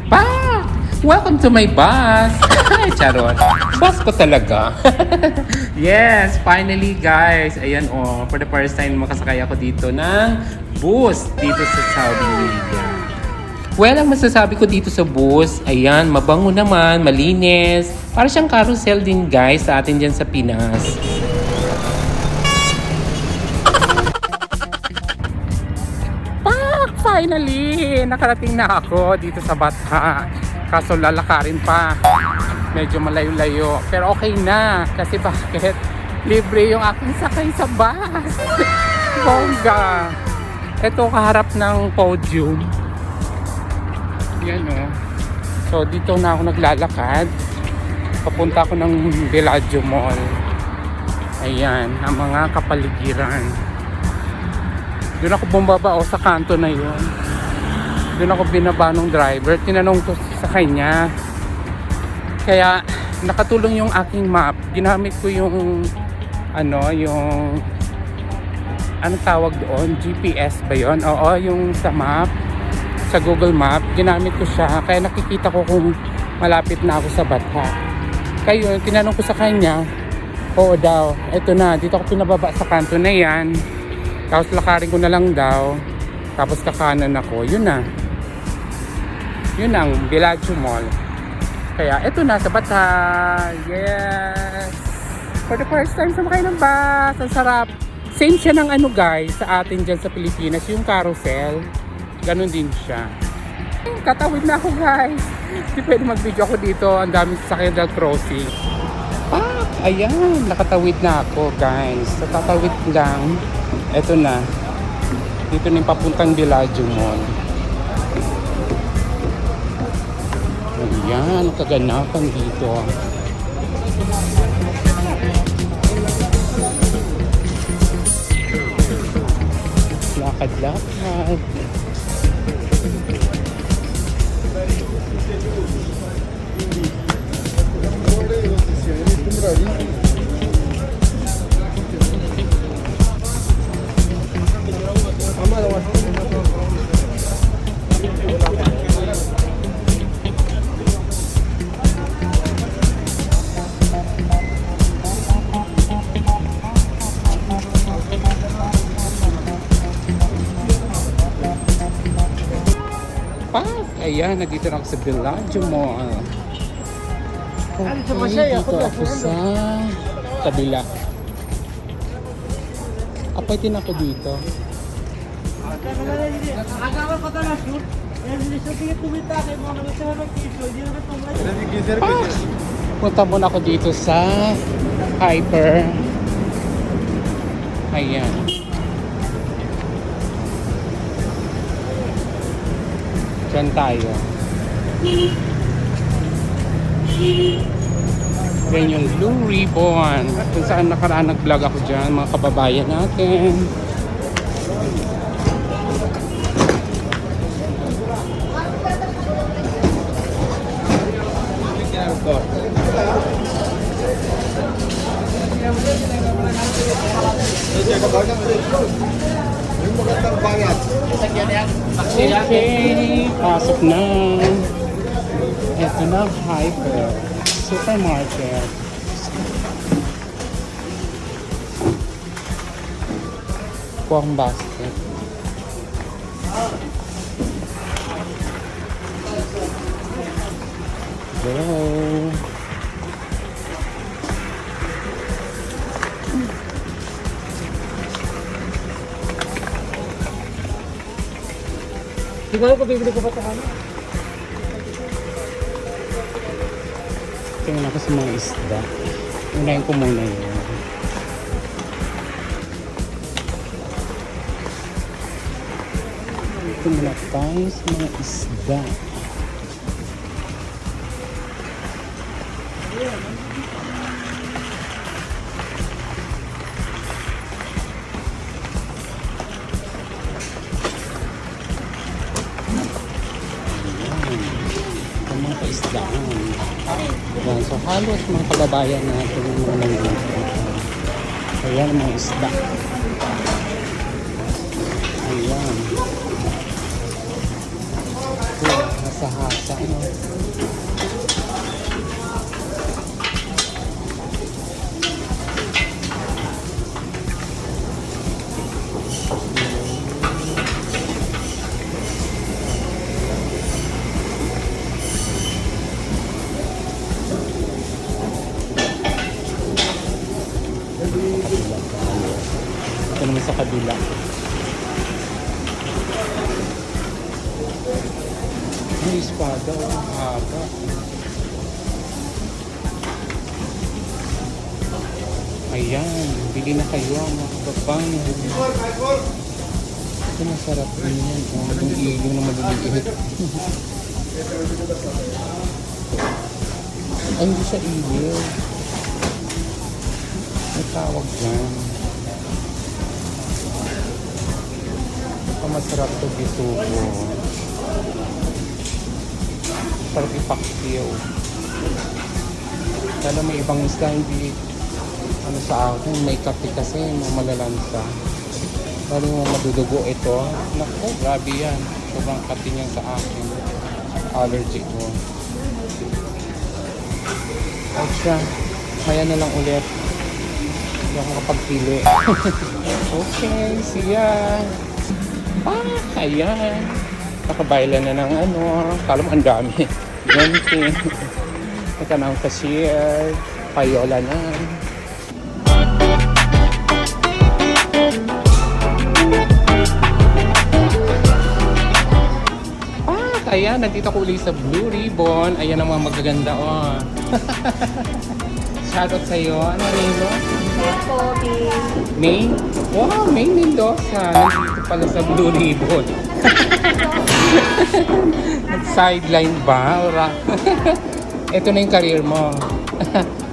Pa! Welcome to my bus! Ay, charot. Bus ko talaga. Yes, finally guys. Ayan for the first time makasakay ako dito ng bus dito sa Saudi Arabia. Well, ang masasabi ko dito sa bus, ayan, mabango naman, malinis. Para siyang carousel din guys sa atin dyan sa Pinas. Finally, nakarating na ako dito sa Batha. Kaso lalakarin pa. Medyo malayo-layo. Pero okay na. Kasi bakit? Libre yung aking sakay sa bus. Bongga. Ito kaharap ng podium. Yan o. So dito na ako naglalakad. Papunta ako ng Bellagio Mall. Ayan, ang mga kapaligiran. Doon ako bumaba sa kanto na yun. Doon ako binaba ng driver. Tinanong ko sa kanya. Kaya nakatulong yung aking map. Ginamit ko yung anong tawag doon? GPS ba yun? Oo, yung sa map. Sa Google Map. Ginamit ko siya. Kaya nakikita ko kung malapit na ako sa Batha. Kaya tinanong ko sa kanya. Oo daw. Eto na. Dito ako pinababa sa kanto na yan. Tapos lakarin ko na lang daw. Tapos kakanan ako. Yun na. Yun ang Bellagio Mall. Kaya eto na sa Batha. Yes! For the first time sumakay ng bus. Ang sarap. Same siya ng guys sa atin dyan sa Pilipinas. Yung carousel. Ganon din siya. Tatawid na ako guys. Hindi pwede mag-video ako dito. Ang daming sasakyan dahil crossing. Ayan. Nakatawid na ako guys. So tatawid lang. Eto na. Dito na yung papuntang Bellagio Mall. Ayan, kaganapan dito. Lakad-lakad. Ayan, nandito na ako sa Bellagio Mall. Okay, dito ako sa kabila. Apatin ako dito. Punta muna ako dito sa Hyper. Ayan. Diyan tayo. Yan yung Blue Ribbon. Kung saan nakaraan nag-vlog ako dyan, mga kababayan natin. Okay, pasok na. Ito na, Hyper Supermarket. Kuwang basket. Go. Siguro ko bibili ko pa ito kami. Tingnan ako sa mga isda. Unahin ko muna yun. Ito muna tayo sa mga isda. Mga isdaan. Yan. So halos mga kababayan natin yung mga nandito. Ayan mga isda. Ayan. hasa-hasa, ano. Ito naman sa kabila. Ang espada, ang haba. Ayan, bili na kayo mga kababang. Ito masarap din yan. Yung ilong na maliliit. Ay, hindi siya ilong. May tawag dyan. Masarap to bisugo. Sarap ipaktiyo. Kala may ibang isda, hindi ano sa akin, may kape kasi, malalansa. Lalo mo madudugo ito. Naku, grabe yan. Sobrang kape niyan sa akin. Allergic ko. At siya, maya na lang ulit. Hindi ako makapagpili. Okay, see ya! Ayan. Nakabaylan na ng ano. Kala mo ang dami. Ganti. Ito na ang cashier. Payola na. Ayan. Nandito ko ulit sa Blue Ribbon. Ayan ang mga magaganda. Oh. Shoutout sa'yo. Ano rin mo? May? Wow, May Mendoza. Nandito pala sa Blue Ribbon. Nag-sideline ba? Ora. Ito na yung career mo.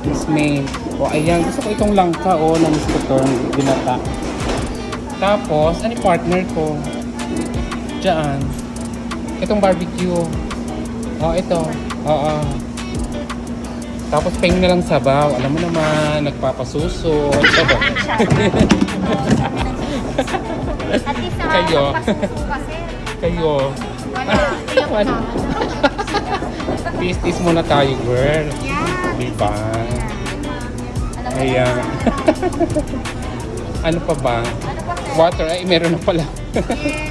Miss May. O ayan, gusto ko itong langka. O, namiss ko ito. Binata. Tapos, ano yung partner ko? Diyan. Itong barbecue. O, ito. Oo. Tapos peng na lang sabaw. Alam mo naman, nagpapasuso. Sabaw. At least Kayo. nakakapasuso kasi. Kayo. Wala. Tis-tis muna tayo, girl. Yeah. Diba? Alam mo Ayan. na. Ano pa ba? Ano pa sir? Water. Ay, meron na pala. Yes.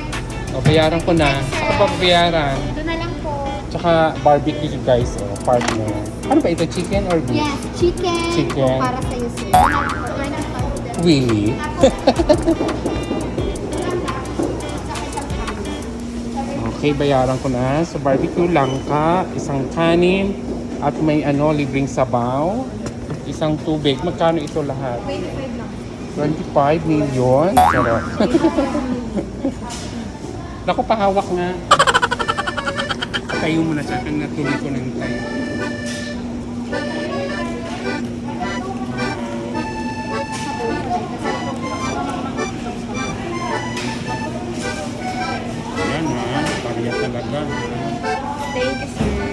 O, bayaran ko na. Ako pa bayaran. Ito na lang po. Tsaka barbecue guys, oh, partner. Ano ba ito? Chicken or beef? Yes, chicken. Chicken. Para sa'yo sir. Wala po. Really? Okay, bayaran ko na. Sa barbecue langka, isang kanin, at may ano, libreng sabaw, isang tubig. Magkano ito lahat? 25 lang. 25 million? Sarap. Naku, pahawak nga. Tayo mo na siya. Natuloy ko ng tayo. Ayan ha. Pariya talaga. Thank you sir.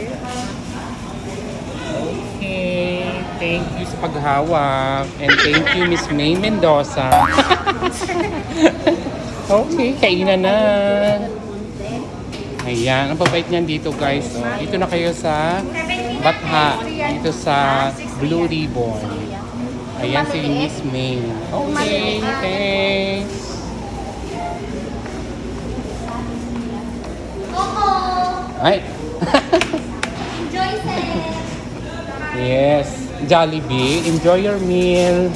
Okay. Thank you sa paghawak. And thank you, Miss May Mendoza. Okay, kainan na. Ayan, ang babait niyan dito guys. Oh, dito na kayo sa Batha. Dito sa Blue Ribbon. Ayan si Miss May. Okay, thanks. Coco! Ay, Enjoy sir! yes. Jollibee, enjoy your meal.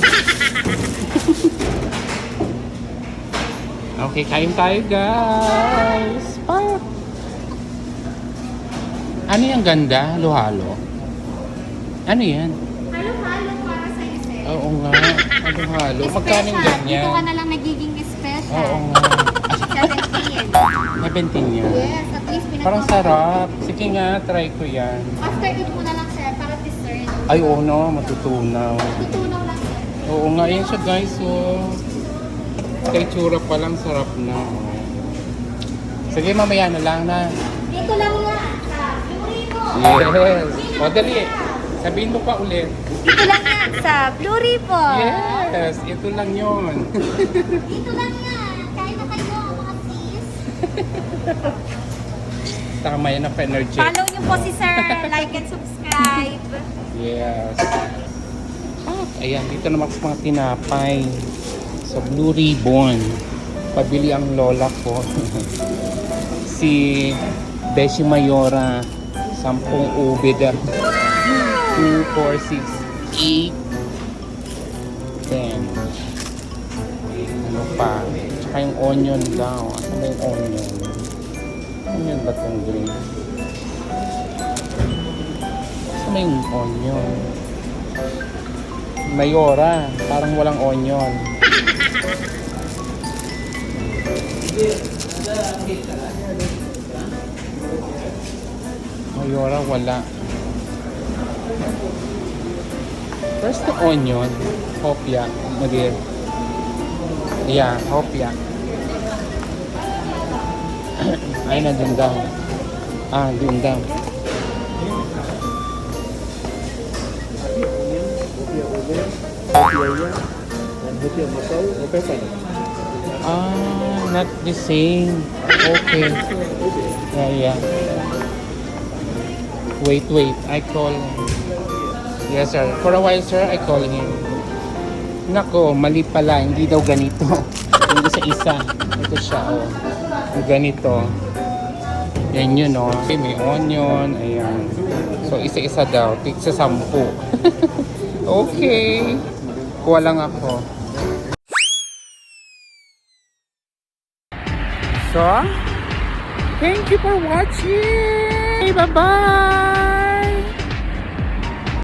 Okay, kain tayo guys. Ah. Ano yung ganda? Halo-halo? Ano yan? Halo-halo para sa'yo sir. Oo nga. Halo-halo. Magkano yung Special. Dito ka ganyan? na lang nagiging special. Oo nga. 17. 17 yan. Yes, at least pinag- Parang sarap. Sige nga, try ko yan. After eat mo na lang sir, para dessert. Ay, oo no. Matutunaw. Tutunaw lang sir. Oo nga. Yan siya guys. Oh. Kay tsura pa lang sarap na. Sige, mamaya na lang na. Dito lang yan. Sa Blue Ribbon. Yes. O, dali. Sabihin mo pa ulit. Dito lang yan. Sa Blue Ribbon. Yes. Ito lang yon. Dito lang yan. Kain na kayo mga sis. Tama yan of energy. Follow niyo po si Sir. Like and subscribe. Yes. Ayan, dito naman sa mga tinapay. Sa Blue Ribbon. Pabili ang lola ko. Si Beshi Mayora. 10 ube daw. 2, 4, 6, 8, 10. Ano pa? Tsaka yung onion daw. Ano ba yung onion? Onion ba itong green? Ano ba yung onion? Mayora. Parang walang onion. Mayora wala. Where's the onion? Hopia. Madir. Yeah, hopia. Ay na dun daw. Dun daw. Not the same. Okay. Yeah. Wait. I call him. Yes, sir. For a while, sir, I call him. Nako, mali pala. Hindi daw ganito. Hindi sa isa. Ito siya, oh. Ganito. Yan yun, oh. Okay, may onion. Ayan. So, isa-isa daw. Tigsa 10. Okay. Kuha lang ako. So, thank you for watching. Bye-bye.